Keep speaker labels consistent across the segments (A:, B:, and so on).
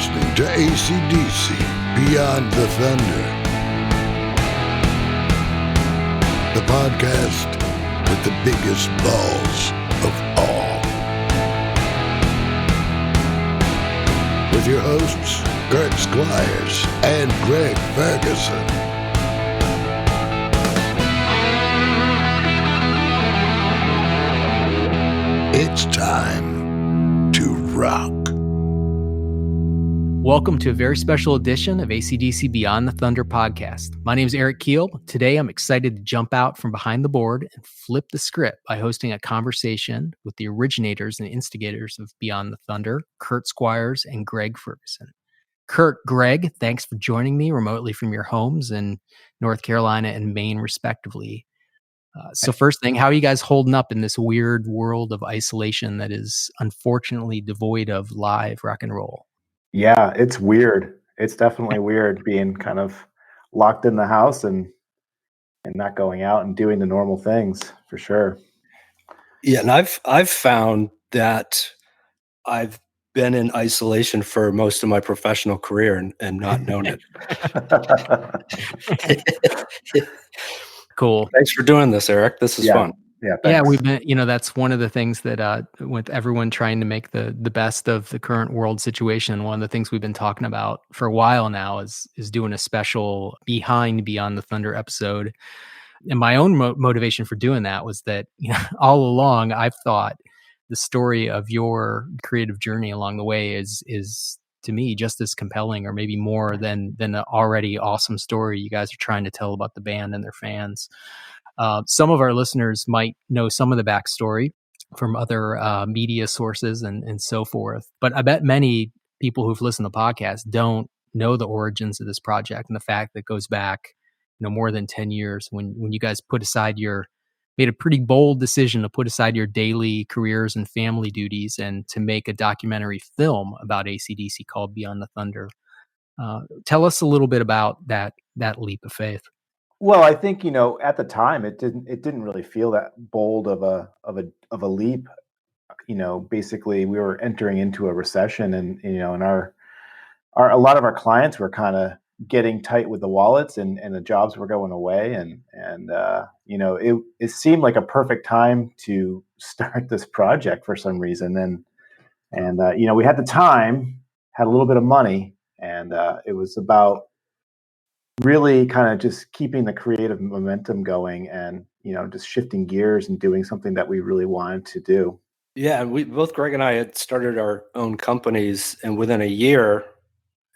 A: listening to AC/DC Beyond the Thunder, the podcast with the biggest balls of all. With your hosts, Kurt Squiers and Gregg Ferguson. It's time to rock.
B: Welcome to a very special edition of AC/DC Beyond the Thunder podcast. My name is Eric Kielb. Today, I'm excited to jump out from behind the board and flip the script by hosting a conversation with the originators and instigators of Beyond the Thunder, Kurt Squiers and Gregg Ferguson. Kurt, Gregg, thanks for joining me remotely from your homes in North Carolina and Maine, respectively. So first thing, how are you guys holding up in this weird world of isolation that is unfortunately devoid of live rock and roll?
C: Yeah, it's weird. It's definitely weird being kind of locked in the house and not going out and doing the normal things, for sure.
D: Yeah, and I've found that I've been in isolation for most of my professional career and not known it.
B: Cool.
D: Thanks for doing this, Eric. This is fun.
C: Yeah, thanks.
B: Yeah, we've been, that's one of the things that with everyone trying to make the best of the current world situation, one of the things we've been talking about for a while now is doing a special Beyond the Thunder episode. And my own motivation for doing that was that, all along I've thought the story of your creative journey along the way is to me just as compelling or maybe more than the already awesome story you guys are trying to tell about the band and their fans. Some of our listeners might know some of the backstory from other media sources and so forth. But I bet many people who've listened to the podcast don't know the origins of this project and the fact that it goes back, more than 10 years when you guys made a pretty bold decision to put aside your daily careers and family duties and to make a documentary film about AC/DC called Beyond the Thunder. Tell us a little bit about that leap of faith.
C: Well, I think at the time it didn't really feel that bold of a leap. Basically we were entering into a recession, and and a lot of our clients were kind of getting tight with the wallets, and the jobs were going away, and it seemed like a perfect time to start this project for some reason, and we had the time, had a little bit of money, and it was about really kind of just keeping the creative momentum going and, just shifting gears and doing something that we really wanted to do.
D: Yeah, both Gregg and I had started our own companies, and within a year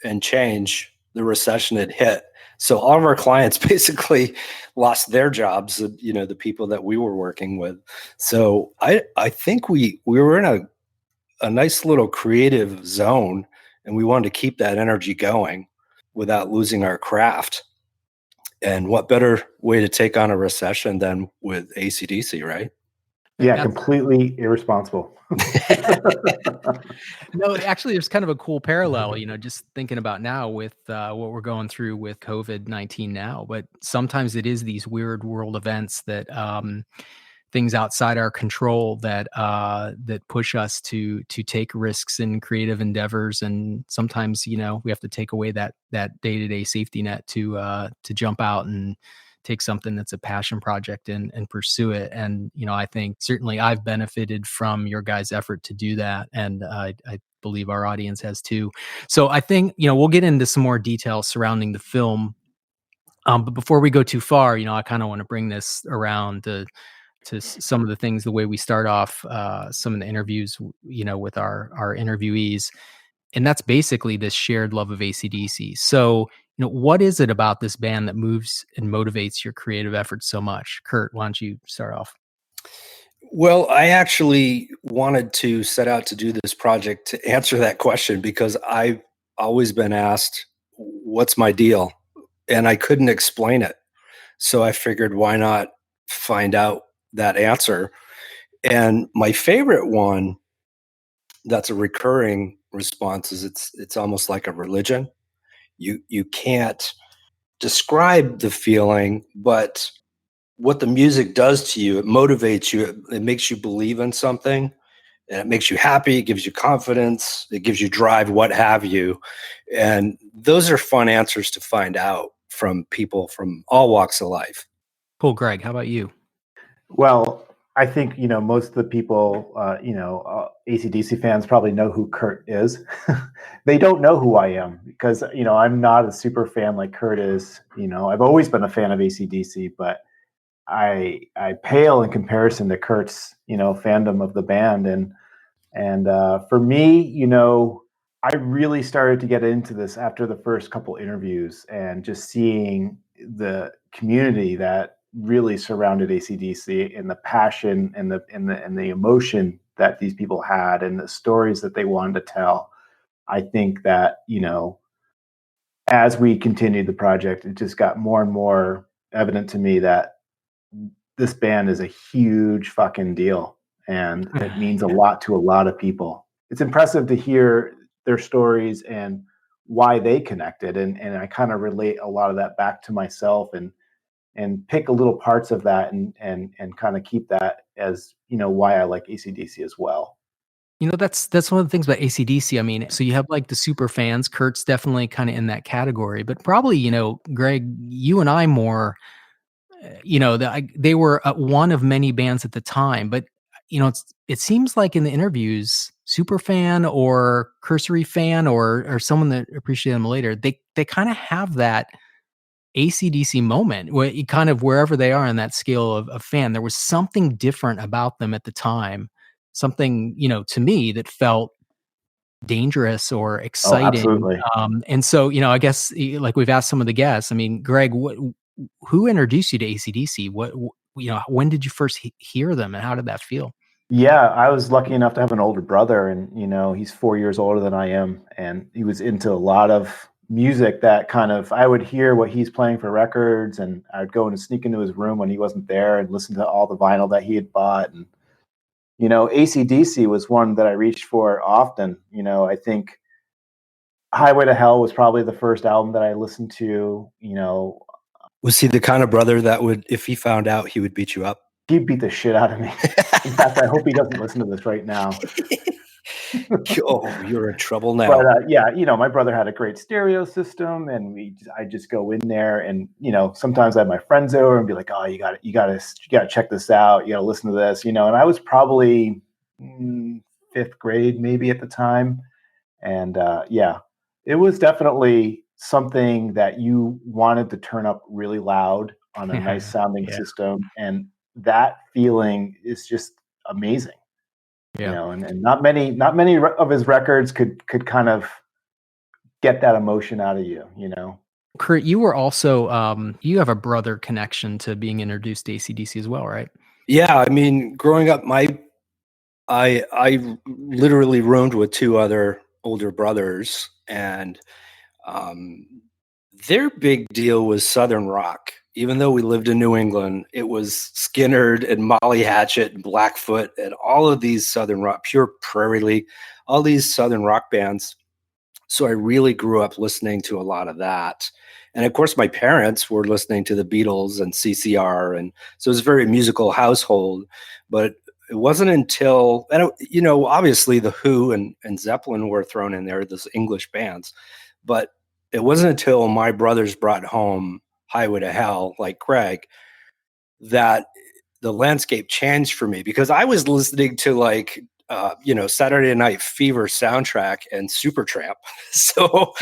D: and change, the recession had hit. So all of our clients basically lost their jobs, the people that we were working with. So I think we were in a nice little creative zone, and we wanted to keep that energy going without losing our craft. And what better way to take on a recession than with AC/DC, right?
C: Yeah, completely irresponsible.
B: No, actually, there's kind of a cool parallel, just thinking about now with what we're going through with COVID-19 now. But sometimes it is these weird world events that things outside our control that push us to take risks in creative endeavors, and sometimes we have to take away that day-to-day safety net to jump out and take something that's a passion project and pursue it. And I think certainly I've benefited from your guys' effort to do that, and I believe our audience has too. So I think we'll get into some more details surrounding the film, but before we go too far, I kind of want to bring this around to some of the things, the way we start off some of the interviews, with our interviewees. And that's basically this shared love of AC/DC. So, what is it about this band that moves and motivates your creative efforts so much? Kurt, why don't you start off?
D: Well, I actually wanted to set out to do this project to answer that question, because I've always been asked, what's my deal? And I couldn't explain it. So I figured, why not find out that answer? And my favorite one that's a recurring response is it's almost like a religion. You can't describe the feeling, but what the music does to you, it motivates you, it makes you believe in something, and it makes you happy. It gives you confidence. It gives you drive, what have you. And those are fun answers to find out from people from all walks of life.
B: Cool. Gregg, how about you?
C: Well, I think, most of the people, AC/DC fans probably know who Kurt is. They don't know who I am because, I'm not a super fan like Kurt is. I've always been a fan of AC/DC, but I pale in comparison to Kurt's, fandom of the band. And for me, I really started to get into this after the first couple interviews and just seeing the community that really surrounded AC/DC and the passion and the emotion that these people had and the stories that they wanted to tell. I think that, as we continued the project, it just got more and more evident to me that this band is a huge fucking deal and it means a lot to a lot of people. It's impressive to hear their stories and why they connected. And I kind of relate a lot of that back to myself and pick a little parts of that and kind of keep that as, why I like AC/DC as well.
B: That's one of the things about AC/DC. I mean, so you have like the super fans. Kurt's definitely kind of in that category, but probably, Gregg, you and I more, they were one of many bands at the time, but it seems like in the interviews, super fan or cursory fan or someone that appreciated them later, they kind of have that AC/DC moment where you kind of wherever they are in that scale of fan, there was something different about them at the time, something, to me that felt dangerous or
C: Oh,
B: exciting.
C: absolutely.
B: And so, I guess like we've asked some of the guests, I mean, Gregg, who introduced you to AC/DC? When did you first hear them and how did that feel?
C: Yeah, I was lucky enough to have an older brother and, he's 4 years older than I am. And he was into a lot of music that kind of, I would hear what he's playing for records and I'd go and sneak into his room when he wasn't there and listen to all the vinyl that he had bought. And, AC/DC was one that I reached for often. I think Highway to Hell was probably the first album that I listened to.
D: Was he the kind of brother that would, if he found out, he would beat you up?
C: He'd beat the shit out of me. In fact, I hope he doesn't listen to this right now.
D: Oh, you're in trouble now.
C: But yeah, my brother had a great stereo system, and I just go in there, and sometimes I have my friends over and be like, "Oh, you got to check this out. You got to listen to this." And I was probably 5th grade maybe at the time, and yeah, it was definitely something that you wanted to turn up really loud on a nice sounding system, and that feeling is just amazing.
B: Yeah.
C: And not many of his records could kind of get that emotion out of you.
B: Kurt, you were also you have a brother connection to being introduced to AC/DC as well, right?
D: Yeah, I mean, growing up, I literally roomed with 2 other older brothers, and their big deal was Southern rock. Even though we lived in New England, it was Skinnerd and Molly Hatchet and Blackfoot and all of these Southern rock, Pure Prairie League, all these Southern rock bands. So I really grew up listening to a lot of that. And of course, my parents were listening to the Beatles and CCR. And so it was a very musical household. But it wasn't until, and obviously the Who and Zeppelin were thrown in there, those English bands. But it wasn't until my brothers brought home Highway to Hell, like Gregg, that the landscape changed for me, because I was listening to like, Saturday Night Fever soundtrack and Supertramp. So,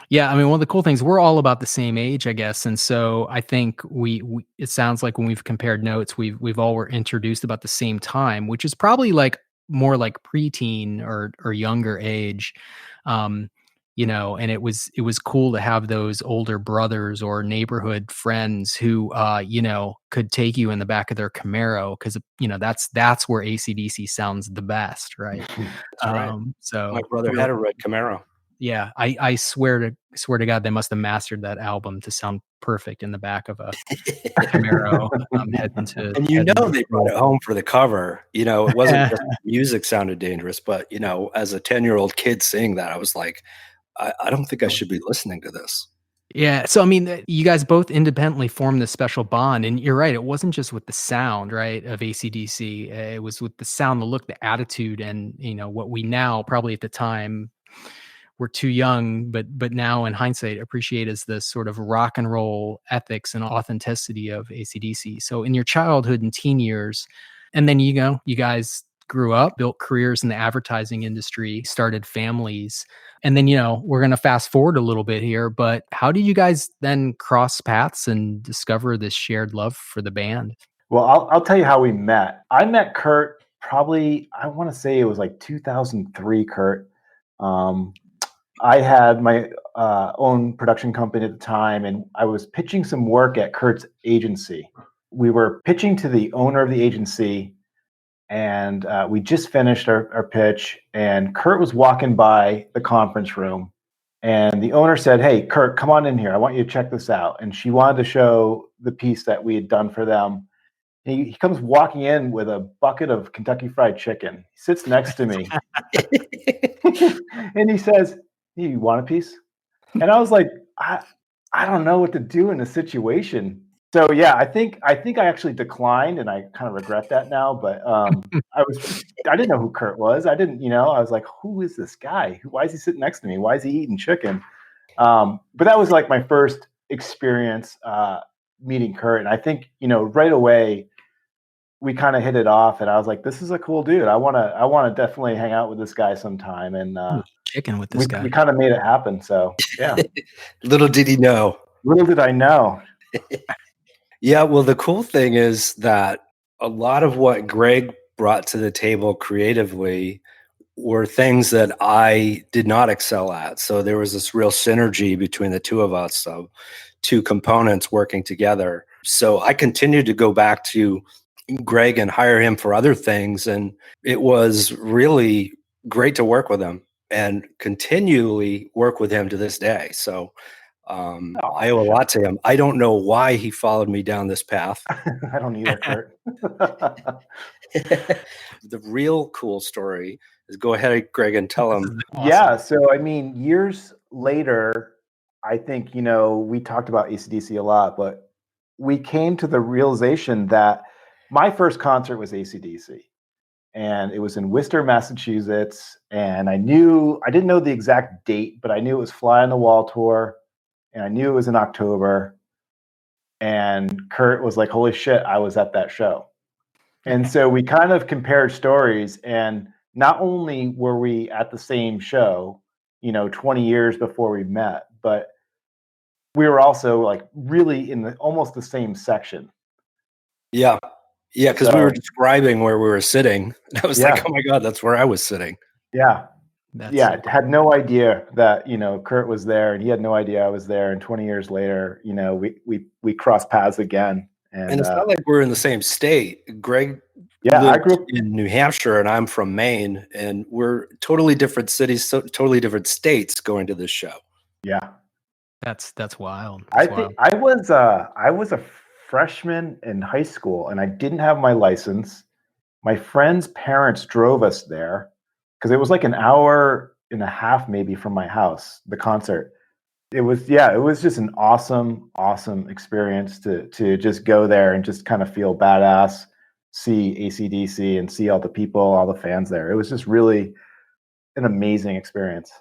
B: yeah, I mean, one of the cool things, we're all about the same age, I guess, and so I think we it sounds like when we've compared notes, we've all were introduced about the same time, which is probably like more like preteen or younger age. And it was cool to have those older brothers or neighborhood friends who, could take you in the back of their Camaro because, that's where AC/DC sounds the best, right?
D: That's right.
B: So
D: My brother had a red Camaro.
B: Yeah, I swear to God, they must have mastered that album to sound perfect in the back of a Camaro heading to.
D: And they brought it home for the cover. It wasn't just music sounded dangerous, but as a 10-year-old kid seeing that, I was like, I don't think I should be listening to this.
B: Yeah. So, I mean, you guys both independently formed this special bond. And you're right. It wasn't just with the sound, right, of AC/DC. It was with the sound, the look, the attitude, and, what we now probably at the time were too young, but now in hindsight appreciate as the sort of rock and roll ethics and authenticity of AC/DC. So in your childhood and teen years, and then, you guys grew up, built careers in the advertising industry, started families. And then, we're going to fast forward a little bit here, but how did you guys then cross paths and discover this shared love for the band?
C: Well, I'll tell you how we met. I met Kurt probably, I want to say it was like 2003, Kurt. I had my own production company at the time, and I was pitching some work at Kurt's agency. We were pitching to the owner of the agency, and we just finished our pitch, and Kurt was walking by the conference room, and the owner said, "Hey, Kurt, come on in here. I want you to check this out." And she wanted to show the piece that we had done for them. He comes walking in with a bucket of Kentucky Fried Chicken. He sits next to me, and he says, "Hey, you want a piece?" And I was like, I don't know what to do in this situation. So yeah, I think I actually declined, and I kind of regret that now. But I didn't know who Kurt was. I didn't, I was like, who is this guy? Why is he sitting next to me? Why is he eating chicken? But that was like my first experience meeting Kurt, and I think right away we kind of hit it off, and I was like, this is a cool dude. I want to definitely hang out with this guy sometime, and
B: chicken with this guy.
C: We kind of made it happen. So yeah.
D: Little did he know.
C: Little did I know.
D: Yeah, well, the cool thing is that a lot of what Gregg brought to the table creatively were things that I did not excel at. So there was this real synergy between the two of us, so two components working together. So I continued to go back to Gregg and hire him for other things, and it was really great to work with him and continually work with him to this day. So I owe a lot to him. I don't know why he followed me down this path.
C: I don't either, Kurt.
D: The real cool story is, go ahead, Gregg, and tell him.
C: Awesome. Yeah. So, I mean, years later, I think, we talked about AC/DC a lot, but we came to the realization that my first concert was AC/DC, and it was in Worcester, Massachusetts. And I didn't know the exact date, but I knew it was Fly on the Wall tour. And I knew it was in October, and Kurt was like, holy shit, I was at that show. And so we kind of compared stories, and not only were we at the same show, 20 years before we met, but we were also like really in almost the same section.
D: Yeah. Yeah. Cause we were describing where we were sitting. And I was like, oh my God, that's where I was sitting.
C: Yeah. Had no idea that, Kurt was there, and he had no idea I was there. And 20 years later, we crossed paths again. And
D: it's not like we're in the same state. Gregg
C: I grew up
D: in New Hampshire, and I'm from Maine, and we're totally different cities, totally different states going to this show.
C: Yeah.
B: That's wild.
C: Think I was a freshman in high school, and I didn't have my license. My friend's parents drove us there, because it was like an hour and a half maybe from my house, the concert. It was just an awesome experience to just go there and just kind of feel badass, see AC/DC and see all the people, all the fans there. It was just really an amazing experience.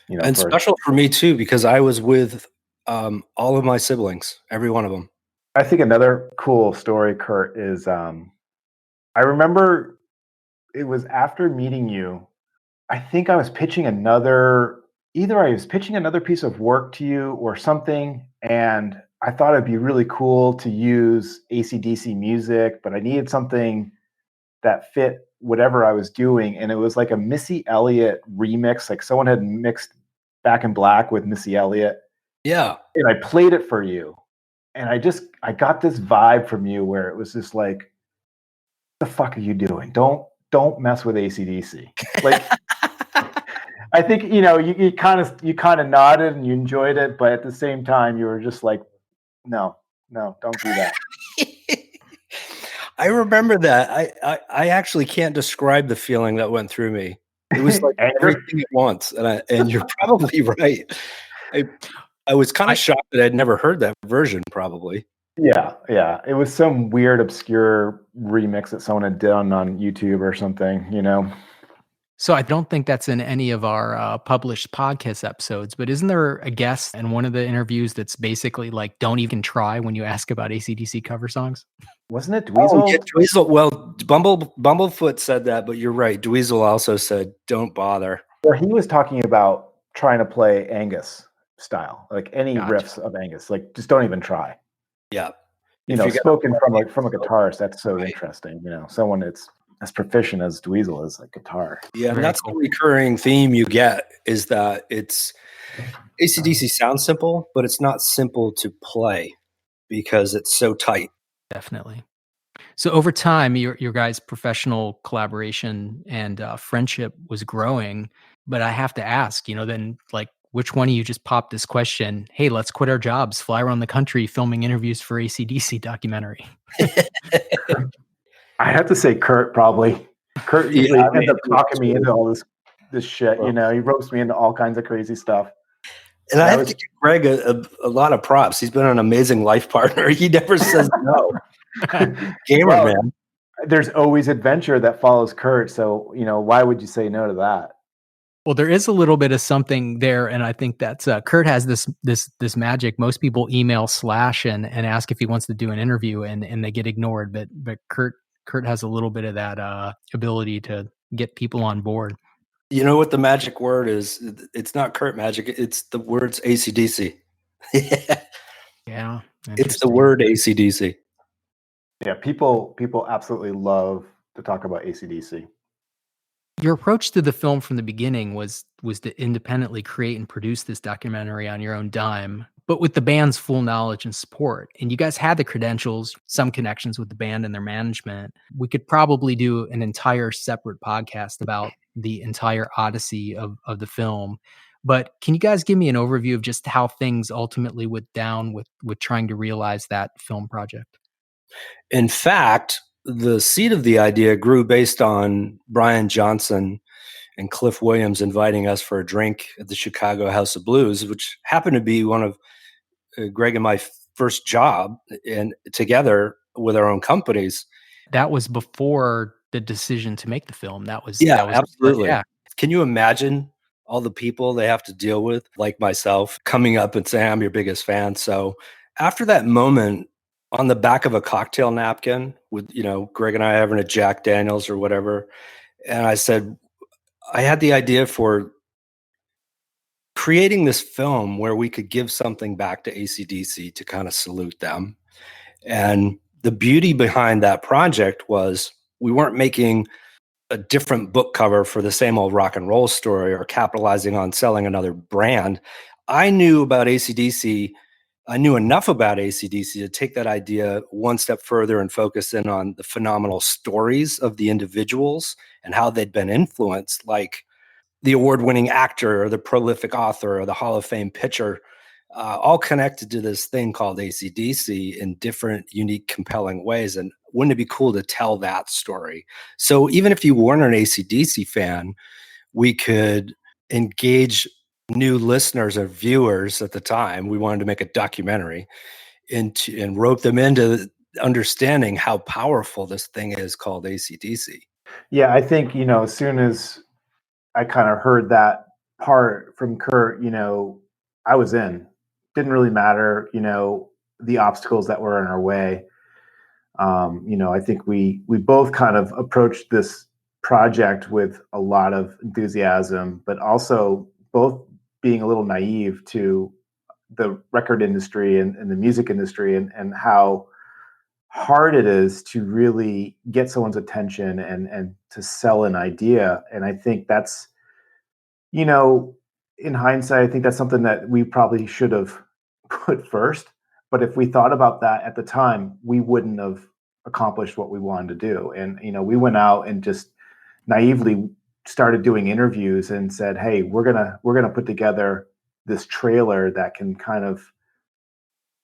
D: And special for me too, because I was with all of my siblings, every one of them.
C: I think another cool story, Kurt, is I remember it was after meeting you. I think I was pitching another piece of work to you or something, and I thought it'd be really cool to use AC/DC music, but I needed something that fit whatever I was doing. And it was like a Missy Elliott remix, like someone had mixed Back in Black with Missy Elliott.
D: Yeah.
C: And I played it for you. And I got this vibe from you where it was just like, what the fuck are you doing? Don't mess with AC/DC. Like, I think, you kind of nodded and you enjoyed it, but at the same time you were just like, no, don't do that.
D: I remember that. I actually can't describe the feeling that went through me. It was like everything at once. And you're probably right. I was kind of shocked that I'd never heard that version, probably.
C: Yeah. It was some weird, obscure remix that someone had done on YouTube or something, you know?
B: So I don't think that's in any of our published podcast episodes, but isn't there a guest in one of the interviews that's basically like, don't even try when you ask about AC/DC cover songs?
C: Wasn't it Dweezil?
D: Oh, yeah, Dweezil. Well, Bumblefoot said that, but you're right. Dweezil also said, don't bother.
C: Or he was talking about trying to play Angus style, like any
B: Gotcha.
C: riffs of Angus, like just don't even try.
D: Yeah.
C: You know, spoken from a guitarist, that's so
D: right.
C: interesting. You know, someone that's as proficient as Dweezil is like guitar.
D: Yeah, and that's the recurring theme you get is that it's AC/DC sounds simple, but it's not simple to play because it's so tight.
B: Definitely. So over time, your guys' professional collaboration and friendship was growing. But I have to ask, then like, which one of you just popped this question? Hey, let's quit our jobs, fly around the country, filming interviews for AC/DC documentary.
C: I have to say Kurt, probably. Kurt usually ends up talking me into all this shit. You know, he ropes me into all kinds of crazy stuff.
D: And I have to give Gregg a lot of props. He's been an amazing life partner. He never says no. Gamer, man.
C: There's always adventure that follows Kurt. So, why would you say no to that?
B: Well, there is a little bit of something there, and I think that's Kurt has this magic. Most people email Slash and ask if he wants to do an interview, and they get ignored. But Kurt has a little bit of that ability to get people on board.
D: You know what the magic word is? It's not Kurt magic. It's the words AC/DC.
B: Yeah,
D: it's the word AC/DC.
C: Yeah, people absolutely love to talk about AC/DC.
B: Your approach to the film from the beginning was to independently create and produce this documentary on your own dime, but with the band's full knowledge and support. And you guys had the credentials, some connections with the band and their management. We could probably do an entire separate podcast about the entire odyssey of the film. But can you guys give me an overview of just how things ultimately went down with trying to realize that film project?
D: In fact, the seed of the idea grew based on Brian Johnson and Cliff Williams inviting us for a drink at the Chicago House of Blues, which happened to be one of Gregg and my first job, and together with our own companies.
B: That was before the decision to make the film. That was
D: absolutely.
B: Yeah.
D: Can you imagine all the people they have to deal with, like myself, coming up and saying, I'm your biggest fan. So after that moment, on the back of a cocktail napkin with, Gregg and I having a Jack Daniels or whatever. And I said, I had the idea for creating this film where we could give something back to AC/DC to kind of salute them. And the beauty behind that project was we weren't making a different book cover for the same old rock and roll story or capitalizing on selling another brand. I knew about AC/DC. I knew enough about AC/DC to take that idea one step further and focus in on the phenomenal stories of the individuals and how they'd been influenced, like the award-winning actor or the prolific author or the Hall of Fame pitcher, all connected to this thing called AC/DC in different, unique, compelling ways. And wouldn't it be cool to tell that story? So even if you weren't an AC/DC fan, we could engage new listeners or viewers at the time. We wanted to make a documentary and rope them into understanding how powerful this thing is called AC/DC.
C: Yeah, I think, as soon as I kind of heard that part from Kurt, I was in. Didn't really matter, the obstacles that were in our way. I think we both kind of approached this project with a lot of enthusiasm, but also both being a little naive to the record industry and the music industry and how hard it is to really get someone's attention and to sell an idea. And I think that's, in hindsight, I think that's something that we probably should have put first. But if we thought about that at the time, we wouldn't have accomplished what we wanted to do. And, we went out and just naively started doing interviews and said, hey, we're gonna put together this trailer that can kind of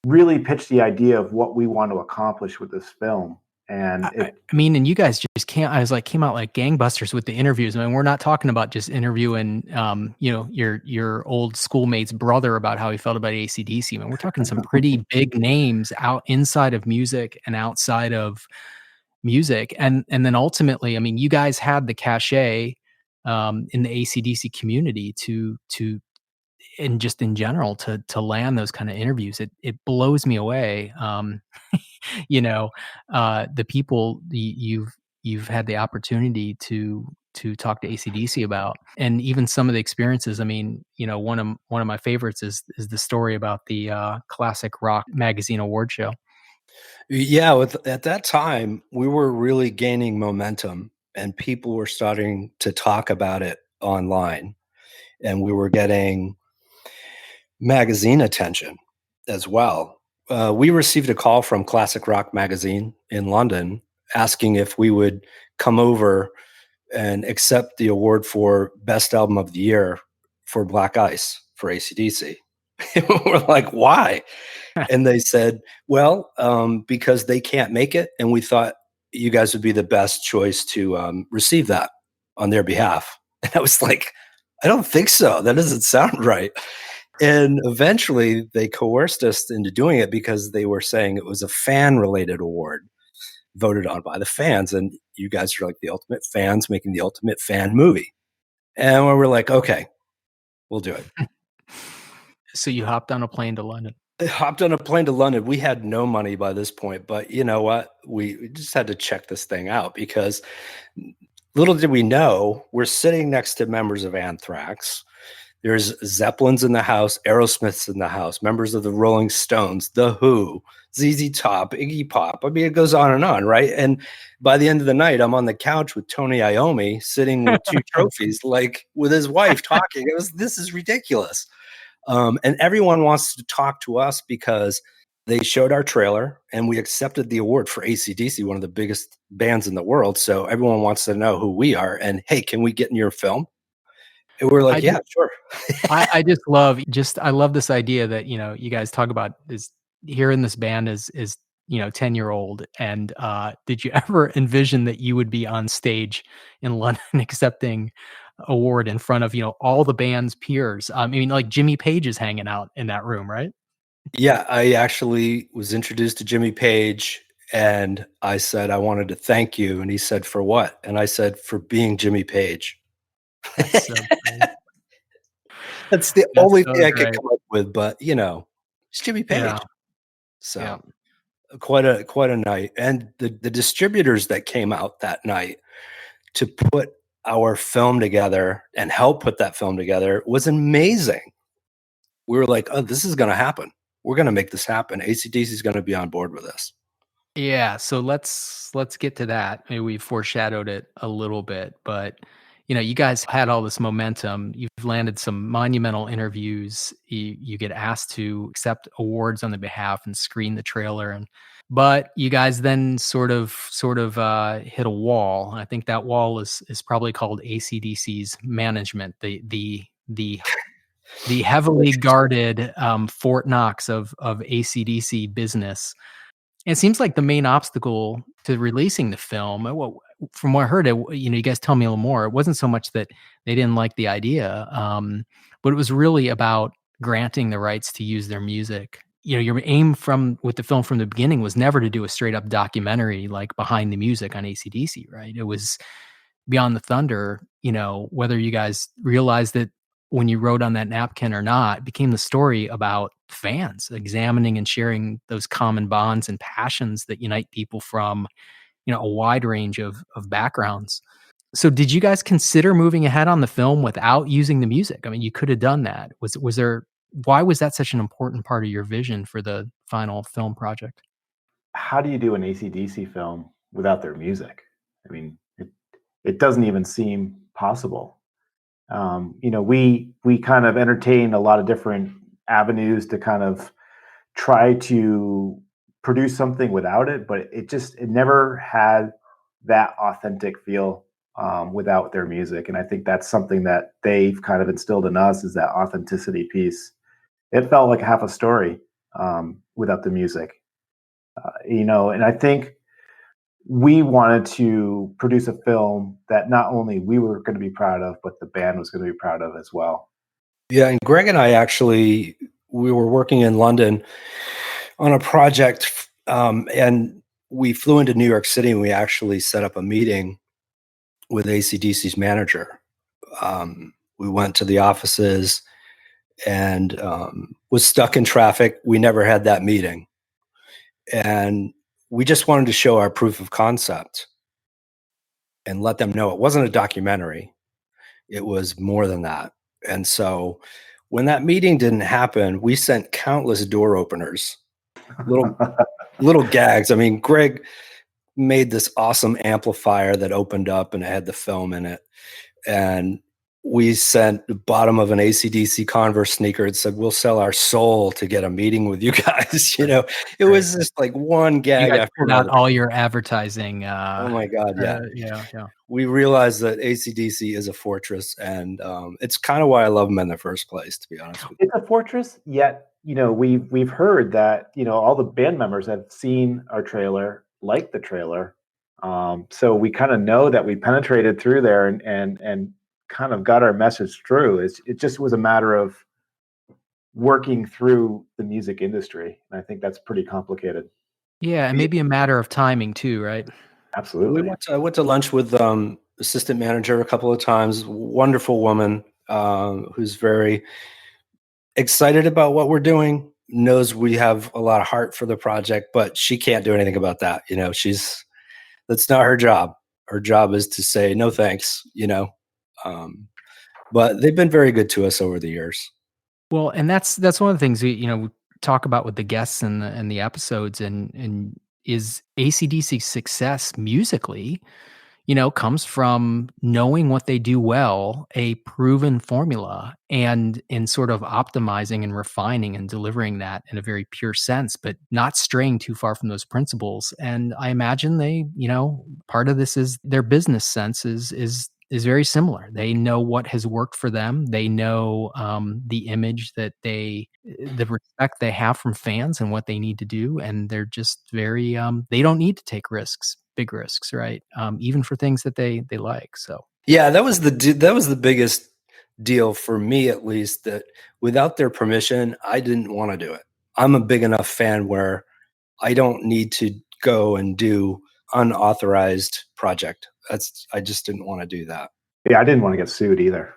C: really pitch the idea of what we want to accomplish with this film. And
B: I mean, and you guys just can't. I was like, came out like gangbusters with the interviews. I mean, we're not talking about just interviewing, your old schoolmate's brother about how he felt about AC/DC. I mean, we're talking some pretty big names out inside of music and outside of music, and then ultimately, I mean, you guys had the cachet in the AC/DC community to and just in general to land those kind of interviews. It blows me away. You know, the people you've had the opportunity to talk to AC/DC about, and even some of the experiences. I mean, one of my favorites is the story about the Classic Rock Magazine award show.
D: Yeah, at that time, we were really gaining momentum and people were starting to talk about it online. And we were getting magazine attention as well. We received a call from Classic Rock Magazine in London asking if we would come over and accept the award for Best Album of the Year for Black Ice for AC/DC. We're like, why? And they said, well, because they can't make it. And we thought you guys would be the best choice to receive that on their behalf. And I was like, I don't think so. That doesn't sound right. And eventually they coerced us into doing it because they were saying it was a fan related award voted on by the fans. And you guys are like the ultimate fans making the ultimate fan movie. And we were like, okay, we'll do it.
B: So you hopped on a plane to London.
D: I hopped on a plane to London. We had no money by this point, but you know what? We just had to check this thing out because little did we know, we're sitting next to members of Anthrax. There's Zeppelins in the house, Aerosmith's in the house, members of the Rolling Stones, The Who, ZZ Top, Iggy Pop. I mean, it goes on, right? And by the end of the night, I'm on the couch with Tony Iommi sitting with two trophies, like with his wife talking. This is ridiculous. And everyone wants to talk to us because they showed our trailer and we accepted the award for AC/DC, one of the biggest bands in the world. So everyone wants to know who we are. And hey, can we get in your film? And we're like, yeah, sure.
B: I I love this idea that, you guys talk about is hearing this band is 10-year-old. And did you ever envision that you would be on stage in London accepting award in front of, all the band's peers? I mean, like Jimmy Page is hanging out in that room, right?
D: Yeah, I actually was introduced to Jimmy Page and I said, I wanted to thank you. And he said, for what? And I said, for being Jimmy Page.
B: That's so great.
D: That's the
B: That's
D: only
B: so
D: thing I could
B: great.
D: come up with, but it's Jimmy Page.
B: Yeah.
D: So
B: Yeah.
D: quite a night. And the distributors that came out that night to put our film together and help put that film together was amazing. We were like, oh, this is going to happen. We're going to make this happen. AC/DC is going to be on board with us.
B: Yeah, so let's get to that. Maybe we foreshadowed it a little bit, but you guys had all this momentum. You've landed some monumental interviews. You get asked to accept awards on the behalf and screen the trailer, but you guys then sort of hit a wall. I think that wall is probably called AC/DC's management, the heavily guarded Fort Knox of AC/DC business. It seems like the main obstacle to releasing the film, from what I heard, you guys tell me a little more. It wasn't so much that they didn't like the idea, but it was really about granting the rights to use their music. Your aim with the film from the beginning was never to do a straight up documentary like behind the music on AC/DC, right? It was Beyond the Thunder. Whether you guys realized that when you wrote on that napkin or not, became the story about fans examining and sharing those common bonds and passions that unite people from, a wide range of backgrounds. So did you guys consider moving ahead on the film without using the music? I mean, you could have done that. Why was that such an important part of your vision for the final film project?
C: How do you do an AC/DC film without their music? I mean, it doesn't even seem possible. We kind of entertain a lot of different avenues to kind of try to produce something without it, but it never had that authentic feel without their music. And I think that's something that they've kind of instilled in us, is that authenticity piece. It felt like half a story without the music, and I think we wanted to produce a film that not only we were going to be proud of, but the band was going to be proud of as well.
D: Yeah, and Greg and I actually, we were working in London on a project, and we flew into New York City, and we actually set up a meeting with AC/DC's manager. We went to the offices and was stuck in traffic. We never had that meeting. And we just wanted to show our proof of concept and let them know it wasn't a documentary. It was more than that. And so when that meeting didn't happen, we sent countless door openers, little gags. I mean, Greg made this awesome amplifier that opened up and it had the film in it. And we sent the bottom of an AC/DC Converse sneaker and said, we'll sell our soul to get a meeting with you guys. It was just like one gag
B: You guys
D: after
B: pulled out
D: another.
B: all your advertising.
D: Oh my God. Yeah.
B: Yeah.
D: We realized that AC/DC is a fortress, and it's kind of why I love them in the first place, to be honest with you.
C: It's a fortress, yet we've heard that all the band members have seen our trailer, liked the trailer, so we kind of know that we penetrated through there and kind of got our message through. It just was a matter of working through the music industry, and I think that's pretty complicated.
B: Yeah, and maybe a matter of timing too, right?
C: Absolutely.
D: I went to lunch with assistant manager a couple of times. Wonderful woman who's very excited about what we're doing, knows we have a lot of heart for the project, but she can't do anything about that. That's not her job. Her job is to say no thanks, but they've been very good to us over the years.
B: Well, and that's one of the things we talk about with the guests and the episodes, and is AC/DC's success musically, comes from knowing what they do well, a proven formula, and in sort of optimizing and refining and delivering that in a very pure sense, but not straying too far from those principles. And I imagine they, part of this is their business sense is very similar. They know what has worked for them. They know the image that the respect they have from fans and what they need to do. And they're just very, they don't need to take risks, big risks, right? Even for things that they like. So
D: yeah, that was the biggest deal for me, at least, that without their permission, I didn't want to do it. I'm a big enough fan where I don't need to go and do unauthorized project. I just didn't want to do that.
C: Yeah, I didn't want to get sued either.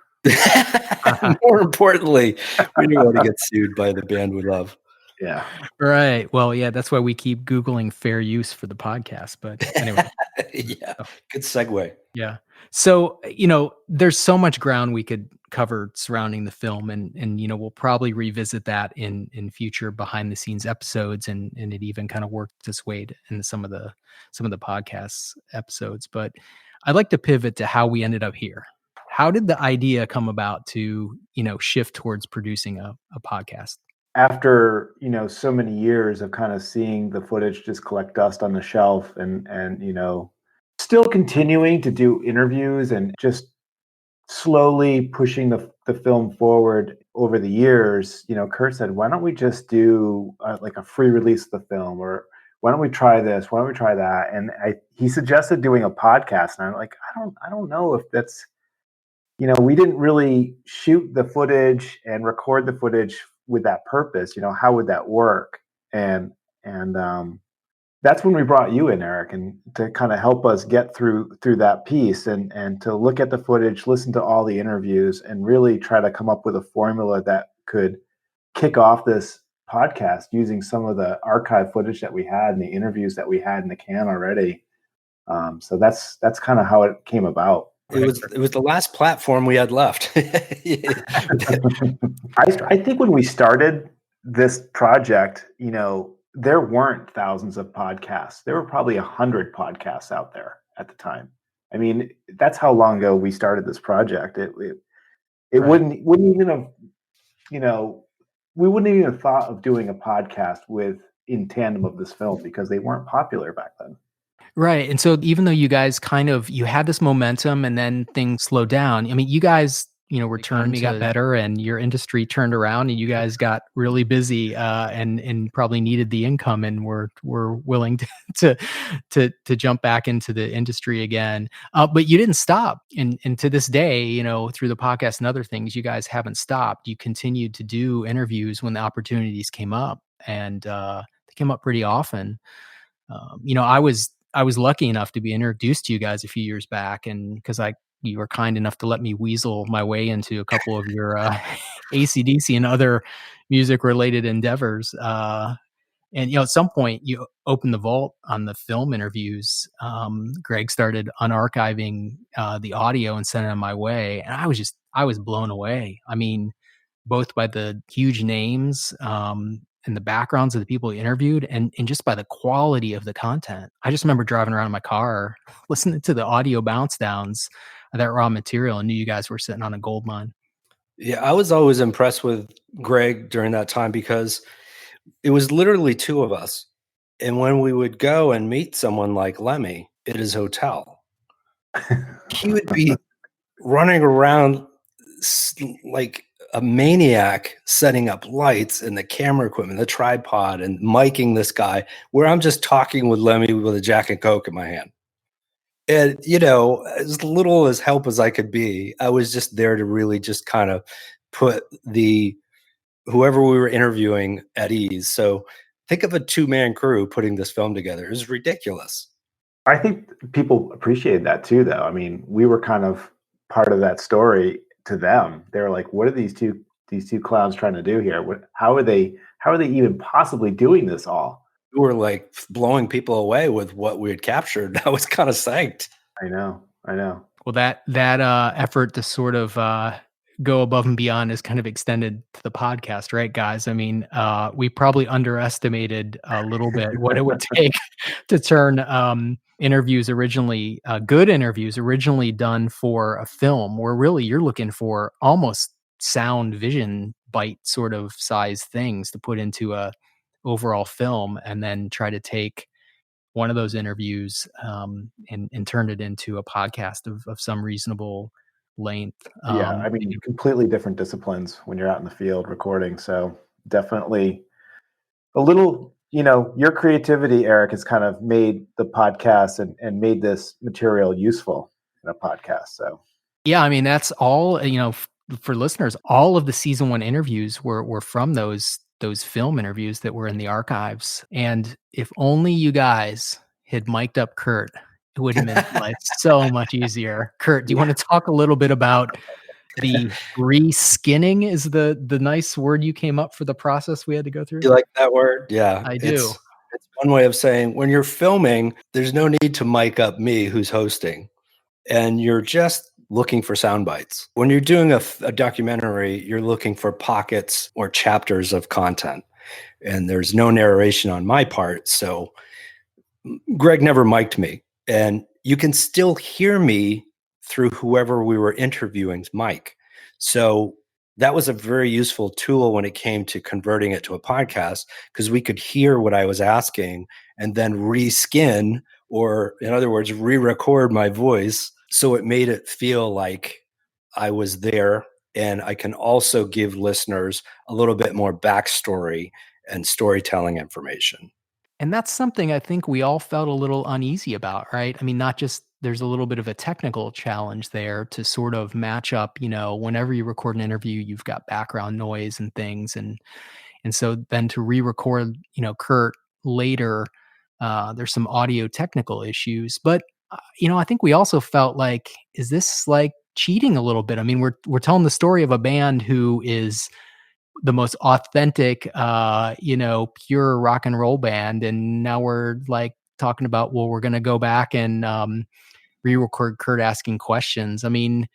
D: More importantly, we didn't want to get sued by the band we love.
C: Yeah.
B: Right. Well, yeah, that's why we keep Googling fair use for the podcast. But anyway.
D: Yeah. Good segue.
B: Yeah. So, there's so much ground we could cover surrounding the film, and we'll probably revisit that in future behind the scenes episodes, and it even kind of worked its way in some of the podcast episodes. But I'd like to pivot to how we ended up here. How did the idea come about to, shift towards producing a podcast?
C: After, so many years of kind of seeing the footage just collect dust on the shelf and still continuing to do interviews and just slowly pushing the film forward over the years, Kurt said, why don't we just do like a free release of the film, or why don't we try this? Why don't we try that? And he suggested doing a podcast. And I'm like, I don't know if that's, we didn't really shoot the footage and record the footage with that purpose. How would that work? And that's when we brought you in, Eric, and to kind of help us get through that piece and to look at the footage, listen to all the interviews, and really try to come up with a formula that could kick off this podcast using some of the archive footage that we had and the interviews that we had in the can already. So that's kind of how it came about.
D: It was the last platform we had left.
C: I think when we started this project, there weren't thousands of podcasts. There were probably 100 podcasts out there at the time. I mean, that's how long ago we started this project. It right. wouldn't even have, we wouldn't even have thought of doing a podcast in tandem of this film because they weren't popular back then.
B: Right. And so even though you guys you had this momentum and then things slowed down, I mean, you guys economy got better and your industry turned around and you guys got really busy and probably needed the income and were willing to jump back into the industry again. But you didn't stop. And to this day, through the podcast and other things, you guys haven't stopped. You continued to do interviews when the opportunities came up, and they came up pretty often. I was lucky enough to be introduced to you guys a few years back, and because you were kind enough to let me weasel my way into a couple of your AC/DC and other music-related endeavors. And at some point, you opened the vault on the film interviews. Gregg started unarchiving the audio and sending it my way, and I was blown away. I mean, both by the huge names and the backgrounds of the people he interviewed and just by the quality of the content. I just remember driving around in my car, listening to the audio bounce downs of that raw material, and knew you guys were sitting on a gold mine.
D: Yeah, I was always impressed with Gregg during that time because it was literally two of us. And when we would go and meet someone like Lemmy at his hotel, he would be running around like a maniac, setting up lights and the camera equipment, the tripod, and miking this guy, where I'm just talking with Lemmy with a Jack and Coke in my hand. And, as little as help as I could be, I was just there to really just kind of put whoever we were interviewing at ease. So think of a 2-man crew putting this film together. It was ridiculous.
C: I think people appreciated that too, though. I mean, we were kind of part of that story to them. They were like, what are these two clowns trying to do here? How are they even possibly doing this all?
D: We were like blowing people away with what we had captured. I was kind of psyched.
C: I know.
B: Well, that effort to sort of go above and beyond is kind of extended to the podcast, right, guys? I mean, we probably underestimated a little bit what it would take to turn interviews originally, good interviews originally done for a film, where really you're looking for almost sound vision bite sort of size things to put into a overall film, and then try to take one of those interviews and turn it into a podcast of some reasonable length.
C: Yeah, I mean, completely different disciplines when you're out in the field recording. So definitely a little, your creativity, Eric, has kind of made the podcast and made this material useful in a podcast. So
B: yeah, I mean, that's all, for listeners, all of the season 1 interviews were from those film interviews that were in the archives. And if only you guys had mic'd up Kurt, it would have made life so much easier. Kurt, do you want to talk a little bit about the re-skinning is the nice word you came up for the process we had to go through?
D: You like that word? Yeah.
B: I do.
D: It's one way of saying when you're filming, there's no need to mic up me who's hosting. And you're just looking for sound bites. When you're doing a documentary, you're looking for pockets or chapters of content. And there's no narration on my part. So Gregg never mic'd me. And you can still hear me through whoever we were interviewing's mic. So that was a very useful tool when it came to converting it to a podcast, because we could hear what I was asking and then reskin, or in other words, re-record my voice. So it made it feel like I was there. And I can also give listeners a little bit more backstory and storytelling information.
B: And that's something I think we all felt a little uneasy about, right? I mean, not just there's a little bit of a technical challenge there to sort of match up, whenever you record an interview, you've got background noise and things. And so then to re-record, Kurt later, there's some audio technical issues. But, I think we also felt like, is this like cheating a little bit? I mean, we're telling the story of a band who is the most authentic, pure rock and roll band. And now we're like talking about, well, we're going to go back and re-record Kurt asking questions. I mean,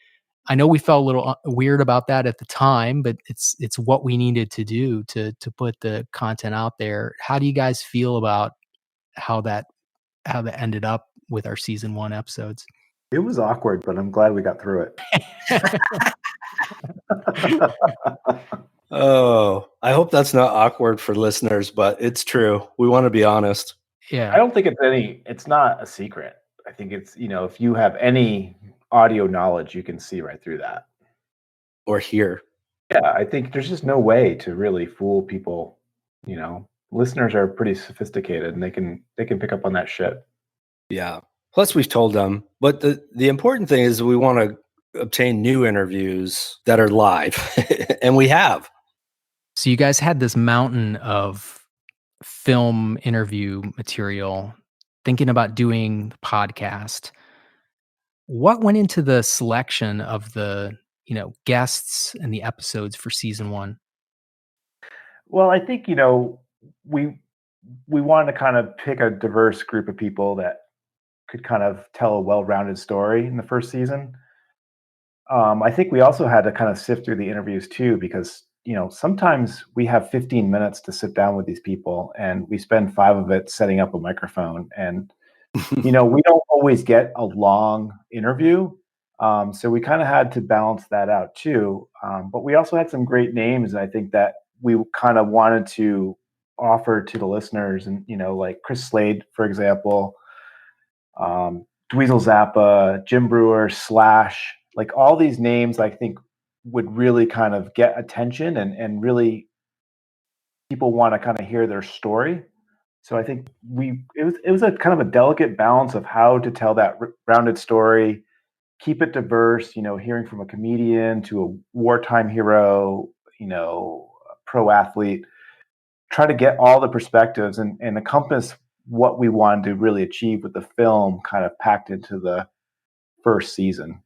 B: I know we felt a little weird about that at the time, but it's what we needed to do to put the content out there. How do you guys feel about how that ended up with our season 1 episodes?
C: It was awkward, but I'm glad we got through it.
D: Oh, I hope that's not awkward for listeners, but it's true. We want to be honest.
B: Yeah.
C: I don't think it's not a secret. I think it's, if you have any audio knowledge, you can see right through that.
D: or hear.
C: Yeah, I think there's just no way to really fool people. Listeners are pretty sophisticated, and they can pick up on that shit.
D: Yeah. Plus, we've told them. But the important thing is we want to obtain new interviews that are live, and we have.
B: So you guys had this mountain of film interview material, thinking about doing the podcast. What went into the selection of the, guests and the episodes for season 1?
C: Well, I think we wanted to kind of pick a diverse group of people that could kind of tell a well-rounded story in the first season. I think we also had to kind of sift through the interviews too, because sometimes we have 15 minutes to sit down with these people, and we spend 5 of it setting up a microphone, and we don't always get a long interview. So we kind of had to balance that out too. But we also had some great names, and I think that we kind of wanted to offer to the listeners, and like Chris Slade, for example, Dweezil Zappa, Jim Brewer, Slash, like all these names I think would really kind of get attention, and really people want to kind of hear their story. So I think it was a kind of a delicate balance of how to tell that rounded story, keep it diverse, hearing from a comedian to a wartime hero, a pro athlete, try to get all the perspectives and encompass what we wanted to really achieve with the film kind of packed into the first season.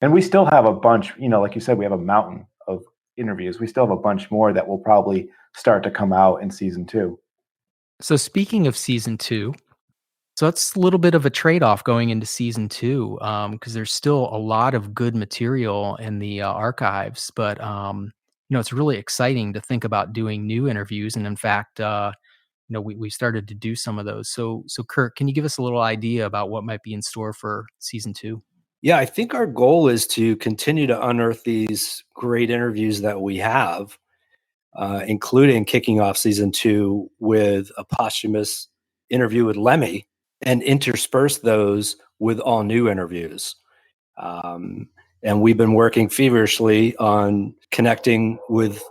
C: And we still have a bunch, like you said, we have a mountain of interviews. We still have a bunch more that will probably start to come out in season 2.
B: So speaking of season 2, so it's a little bit of a trade-off going into season 2, because there's still a lot of good material in the archives, but it's really exciting to think about doing new interviews. And in fact, we started to do some of those. So Kurt, can you give us a little idea about what might be in store for season 2?
D: Yeah, I think our goal is to continue to unearth these great interviews that we have, including kicking off season 2 with a posthumous interview with Lemmy, and intersperse those with all new interviews. And we've been working feverishly on connecting with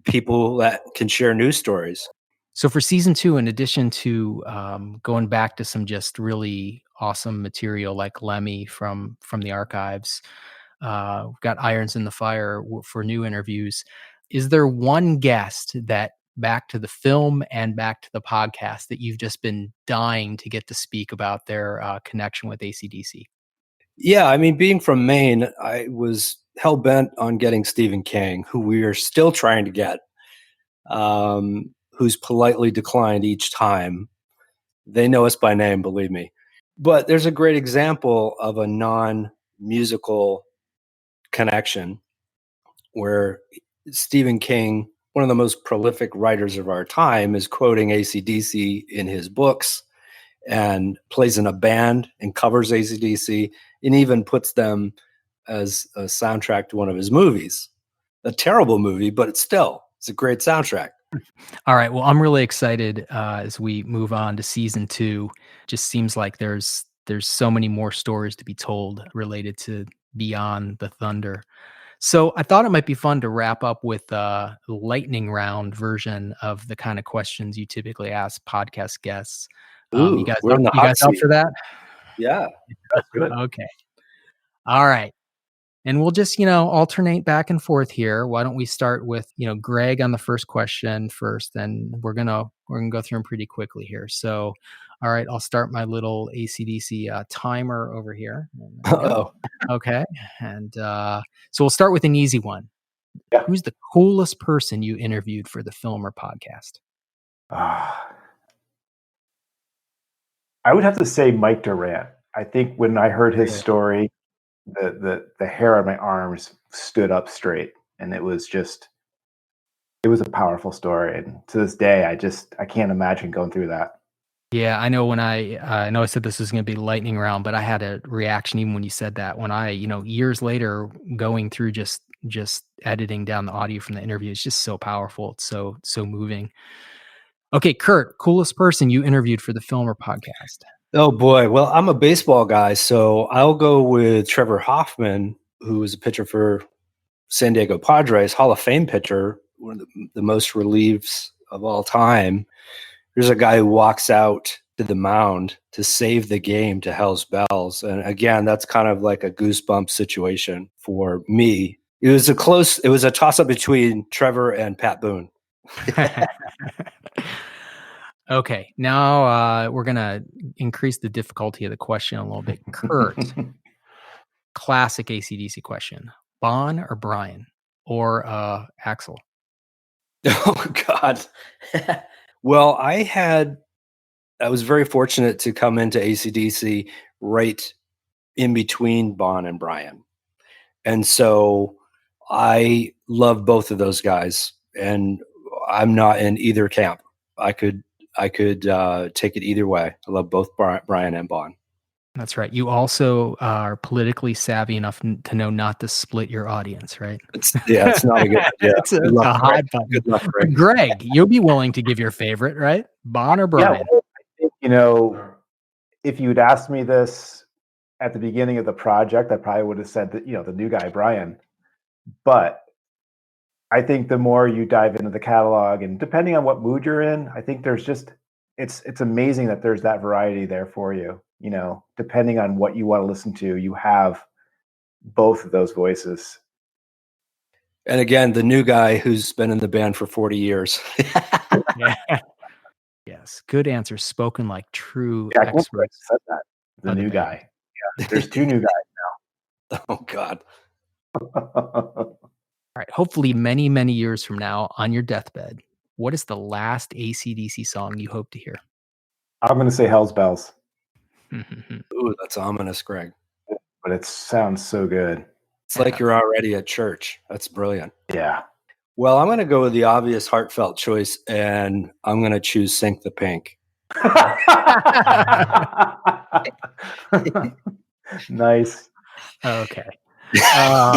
D: people that can share news stories.
B: So for season 2, in addition to going back to some just really awesome material like Lemmy from the archives, we've got irons in the fire for new interviews. Is there one guest that, back to the film and back to the podcast, that you've just been dying to get to speak about their connection with AC/DC?
D: Yeah, I mean, being from Maine, I was hell-bent on getting Stephen King, who we are still trying to get, who's politely declined each time. They know us by name, believe me. But there's a great example of a non-musical connection where Stephen King, one of the most prolific writers of our time, is quoting AC/DC in his books and plays in a band and covers AC/DC and even puts them as a soundtrack to one of his movies. A terrible movie, but it's a great soundtrack.
B: All right. Well, I'm really excited as we move on to season 2. Just seems like there's so many more stories to be told related to Beyond the Thunder. So I thought it might be fun to wrap up with a lightning round version of the kind of questions you typically ask podcast guests.
D: Ooh,
B: you guys
D: we're in the hot
B: up
D: seat.
B: for that?
D: Yeah,
C: That's good.
B: Okay. All right. And we'll just, alternate back and forth here. Why don't we start with, Gregg on the first question first, and we're gonna go through them pretty quickly here. So, all right, I'll start my little AC/DC timer over here.
D: Uh-oh.
B: Okay, and so we'll start with an easy one.
C: Yeah.
B: Who's the coolest person you interviewed for the film or podcast?
C: I would have to say Mike Durant. I think when I heard his story, the hair on my arms stood up straight, and it was a powerful story. And to this day, I can't imagine going through that.
B: Yeah, I know when I know I said this was going to be lightning round, but I had a reaction even when you said that. When I, years later, going through just editing down the audio from the interview, it's just so powerful. It's so moving. Okay, Kurt, coolest person you interviewed for the film or podcast?
D: Oh boy. Well, I'm a baseball guy, so I'll go with Trevor Hoffman, who was a pitcher for San Diego Padres, Hall of Fame pitcher, one of the most relieves of all time. There's a guy who walks out to the mound to save the game to hell's bells. And again, that's kind of like a goosebump situation for me. It was a toss-up between Trevor and Pat Boone.
B: Okay, now we're going to increase the difficulty of the question a little bit. Kurt, classic AC/DC question. Bon or Brian? Or Axel?
D: Oh, God. Well, I was very fortunate to come into AC/DC right in between Bon and Brian. And so I love both of those guys, and I'm not in either camp. I could take it either way. I love both Brian and Bon.
B: That's right. You also are politically savvy enough to know not to split your audience, right?
D: It's not a good idea.
B: It's a hot button.
D: Good luck, Greg.
B: Greg, you'll be willing to give your favorite, right? Bon or Brian?
C: Yeah, well, I think, if you'd asked me this at the beginning of the project, I probably would have said that, the new guy, Brian. But I think the more you dive into the catalog, and depending on what mood you're in, I think there's just, it's amazing that there's that variety there for you. Depending on what you want to listen to, you have both of those voices.
D: And again, the new guy who's been in the band for 40 years.
B: Yeah. Yes, good answer. Spoken like true
C: Jack
B: experts.
C: said that. The new guy. Yeah, there's two new guys
D: Oh, God.
C: now.
B: All right. Hopefully, many, many years from now, on your deathbed, what is the last AC/DC song you hope to hear?
C: I'm going to say Hell's Bells,
D: Ooh, that's ominous, Greg.
C: but it sounds so good.
D: It's like you're already at church. That's brilliant.
C: Yeah.
D: Well, I'm going to go with the obvious heartfelt choice, and I'm going to choose Sink the Pink.
C: Nice.
B: Okay. Yeah.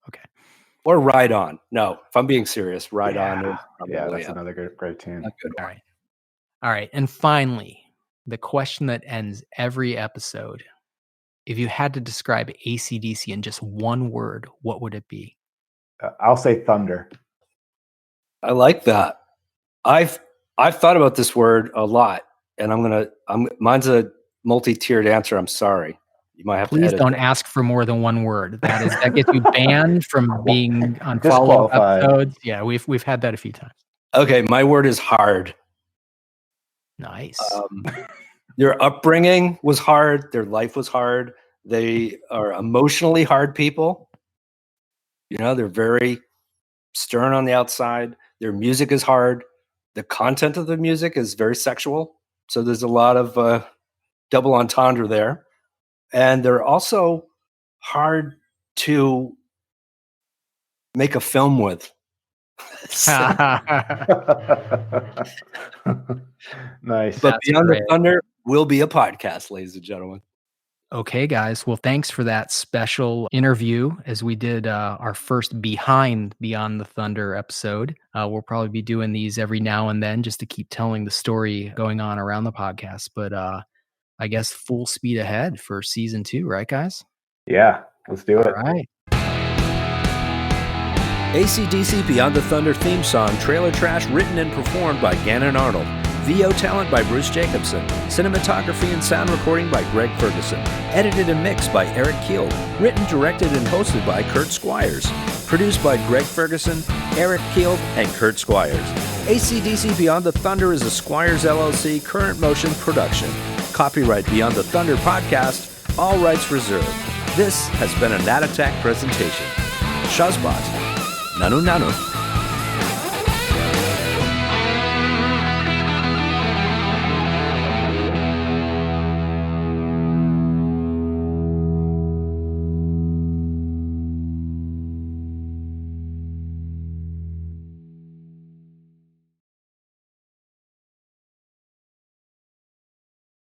B: Okay.
D: Or Ride On. No, if I'm being serious, Ride On. Is
C: Yeah,
D: probably
C: that's another great tune.
D: a good
B: All
D: one.
B: right. All right. And finally, the question that ends every episode. If you had to describe AC/DC in just one word, what would it be?
C: I'll say thunder.
D: I like that. I've thought about this word a lot, and mine's a multi-tiered answer. I'm sorry. You might have to
B: Please
D: edit
B: don't
D: that.
B: ask for more than one word. That gets you banned from being on follow-up
C: Disqualified.
B: episodes. Yeah, we've had that a few times.
D: Okay, my word is hard.
B: Nice.
D: Their upbringing was hard. Their life was hard. They are emotionally hard people. They're very stern on the outside. Their music is hard. The content of the music is very sexual. So there's a lot of double entendre there. And they're also hard to make a film with.
C: Nice.
D: But
B: That's
D: Beyond
B: great.
D: the Thunder will be a podcast, ladies and gentlemen.
B: Okay, guys. Well, thanks for that special interview as we did our first Beyond the Thunder episode. We'll probably be doing these every now and then just to keep telling the story going on around the podcast. But I guess full speed ahead for season 2, right, guys?
C: Yeah, let's do it.
B: All right.
E: AC/DC Beyond the Thunder theme song, Trailer Trash, written and performed by Gannon Arnold. VO talent by Bruce Jacobson. Cinematography and sound recording by Gregg Ferguson. Edited and mixed by Eric Kielb. Written, directed, and hosted by Kurt Squiers. Produced by Gregg Ferguson, Eric Kielb, and Kurt Squiers. AC/DC Beyond the Thunder is a Squiers LLC current motion production. Copyright Beyond the Thunder podcast, all rights reserved. This has been a Nat Attack presentation. Shazbot. Nanu Nanu.